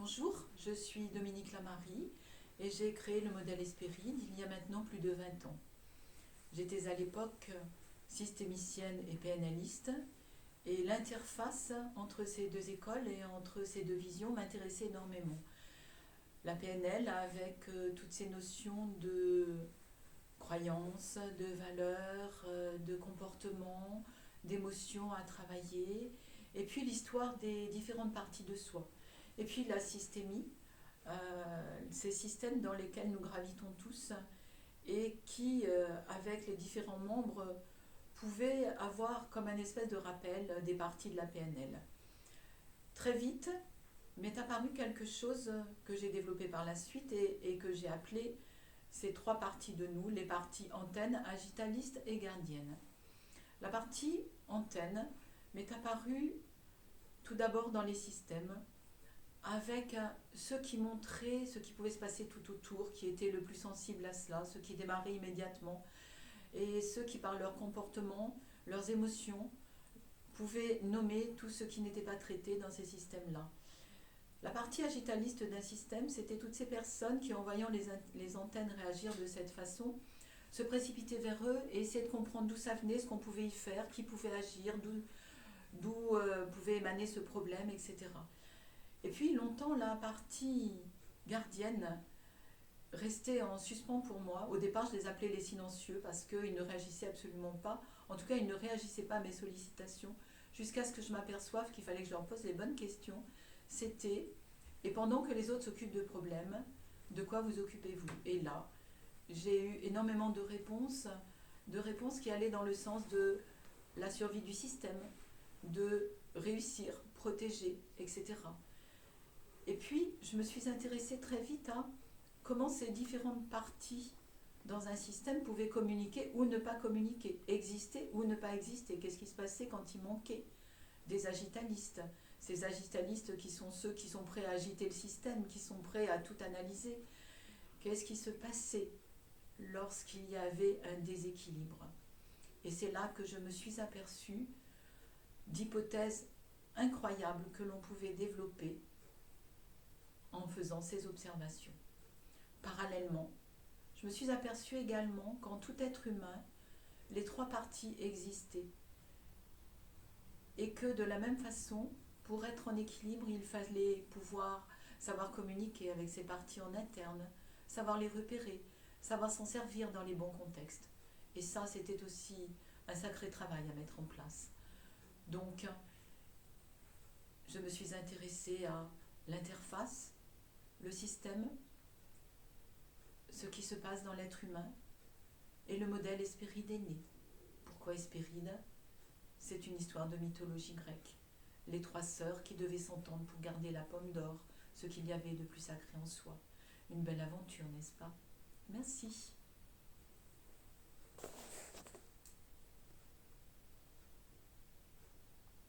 Bonjour, je suis Dominique Lamarie et j'ai créé le modèle Hespéride il y a maintenant plus de 20 ans. J'étais à l'époque systémicienne et PNListe et l'interface entre ces deux écoles et entre ces deux visions m'intéressait énormément. La PNL avec toutes ces notions de croyances, de valeurs, de comportements, d'émotions à travailler, et puis l'histoire des différentes parties de soi. Et puis la systémie, ces systèmes dans lesquels nous gravitons tous et qui, avec les différents membres, pouvaient avoir comme un espèce de rappel des parties de la PNL. Très vite m'est apparu quelque chose que j'ai développé par la suite et que j'ai appelé ces trois parties de nous, les parties antenne, agitaliste et gardienne. La partie antenne m'est apparue tout d'abord dans les systèmes, avec ceux qui montraient ce qui pouvait se passer tout autour, qui étaient le plus sensibles à cela, ceux qui démarraient immédiatement, et ceux qui par leur comportement, leurs émotions, pouvaient nommer tout ce qui n'était pas traité dans ces systèmes-là. La partie agitaliste d'un système, c'était toutes ces personnes qui, en voyant les antennes réagir de cette façon, se précipitaient vers eux et essayaient de comprendre d'où ça venait, ce qu'on pouvait y faire, qui pouvait agir, d'où pouvait émaner ce problème, etc. Et puis longtemps, la partie gardienne restait en suspens pour moi. Au départ, je les appelais les silencieux parce qu'ils ne réagissaient absolument pas. En tout cas, ils ne réagissaient pas à mes sollicitations jusqu'à ce que je m'aperçoive qu'il fallait que je leur pose les bonnes questions. C'était, et pendant que les autres s'occupent de problèmes, de quoi vous occupez-vous? Et là, j'ai eu énormément de réponses qui allaient dans le sens de la survie du système, de réussir, protéger, etc. Et puis, je me suis intéressée très vite à comment ces différentes parties dans un système pouvaient communiquer ou ne pas communiquer, exister ou ne pas exister. Qu'est-ce qui se passait quand il manquait des agitalistes? Ces agitalistes qui sont ceux qui sont prêts à agiter le système, qui sont prêts à tout analyser. Qu'est-ce qui se passait lorsqu'il y avait un déséquilibre? Et c'est là que je me suis aperçue d'hypothèses incroyables que l'on pouvait développer en faisant ces observations. Parallèlement, je me suis aperçue également qu'en tout être humain, les trois parties existaient et que de la même façon, pour être en équilibre, il fallait pouvoir savoir communiquer avec ces parties en interne, savoir les repérer, savoir s'en servir dans les bons contextes. Et ça, c'était aussi un sacré travail à mettre en place. Donc, je me suis intéressée à l'interface, le système, ce qui se passe dans l'être humain et le modèle Hespéride est né. Pourquoi Hespéride? C'est une histoire de mythologie grecque. Les trois sœurs qui devaient s'entendre pour garder la pomme d'or, ce qu'il y avait de plus sacré en soi. Une belle aventure, n'est-ce pas? Merci.